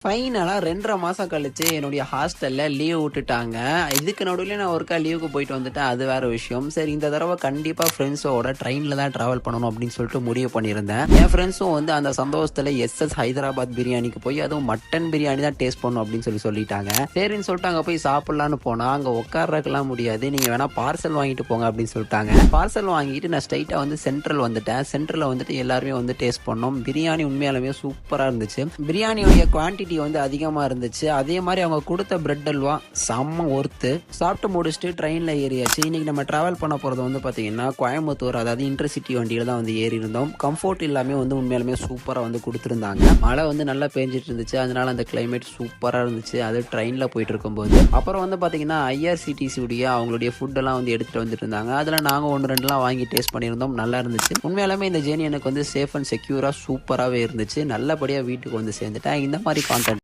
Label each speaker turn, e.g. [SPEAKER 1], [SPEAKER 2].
[SPEAKER 1] ஃபைனலா 2 1/2 மாசம் கழிச்சு என்னுடைய ஹாஸ்டல்ல லீவ் விட்டுட்டாங்க. இதுக்கு நடுவுல நான் ஒருக்கா லீவுக்கு போயிட்டு வந்துட்டேன். அது வேற விஷயம். சரி இந்த தடவ கண்டிப்பா ஃப்ரெண்ட்ஸோட ட்ரெயின்ல தான் டிராவல் பண்ணணும் அப்படின்னு சொல்லிட்டு முடிவு பண்ணியிருந்தேன். என் ஃப்ரெண்ட்ஸும் வந்து அந்த சந்தோஷத்துல எஸ்எஸ் ஹைதராபாத் பிரியாணிக்கு போய் அதுவும் மட்டன் பிரியாணி தான் டேஸ்ட் பண்ணணும் அப்படின்னு சொல்லிட்டாங்க. சரின்னு சொல்லிட்டு அங்க போய் சாப்பிடலான்னு போனா அங்க உட்கார்றதுக்கெல்லாம் முடியாது. நீங்க வேணா பார்சல் வாங்கிட்டு போங்க அப்படின்னு சொல்லிட்டாங்க. பார்சல் வாங்கிட்டு நான் ஸ்ட்ரைட்டா வந்து சென்ட்ரல் வந்துட்டேன். சென்ட்ரல்ல வந்துட்டு எல்லாருமே வந்து டேஸ்ட் பண்ணோம். பிரியாணி உண்மையாலுமே சூப்பரா இருந்துச்சு. பிரியாணியோட குவான்டிட்டி வந்து அதிகமா இருந்துச்சு. அதே மாதிரி அவங்க கொடுத்த பிரெட் அல்வா செம்ம ஒர்த்து. சாப்பிட்டு முடிச்சுட்டு ட்ரெயின்ல ஏறியாச்சு. இன்னைக்கு நம்ம டிராவல் பண்ண போறது வந்து பாத்தீங்கன்னா கோயம்புத்தூர், அதாவது இன்டர்சிட்டி வண்டியில தான் வந்து ஏறி இருந்தோம். கம்ஃபர்ட் எல்லாமே வந்து உண்மையாலுமே சூப்பரா வந்து கொடுத்துருந்தாங்க. மழை வந்து நல்லா பேஞ்சிட்டு இருந்துச்சு. அதனால அந்த கிளைமேட் சூப்பரா இருந்துச்சு. அது ட்ரெயின்ல போயிட்டு இருக்கும்போது அப்புறம் வந்து பாத்தீங்கன்னா ஐஆர்சிடிசி உடைய அவங்களுடைய ஃபுட் எல்லாம் வந்து எடுத்துட்டு வந்துட்டு இருந்தாங்க. அதுல நாங்க 1 2 வாங்கி டேஸ்ட் பண்ணியிருந்தோம். நல்லா இருந்துச்சு. உண்மையாலுமே இந்த ஜேர்னி எனக்கு வந்து சேஃப் அண்ட் செக்யூரா சூப்பராகவே இருந்துச்சு. நல்லபடியா வீட்டுக்கு வந்து சேர்ந்துட்டேன். இந்த மாதிரி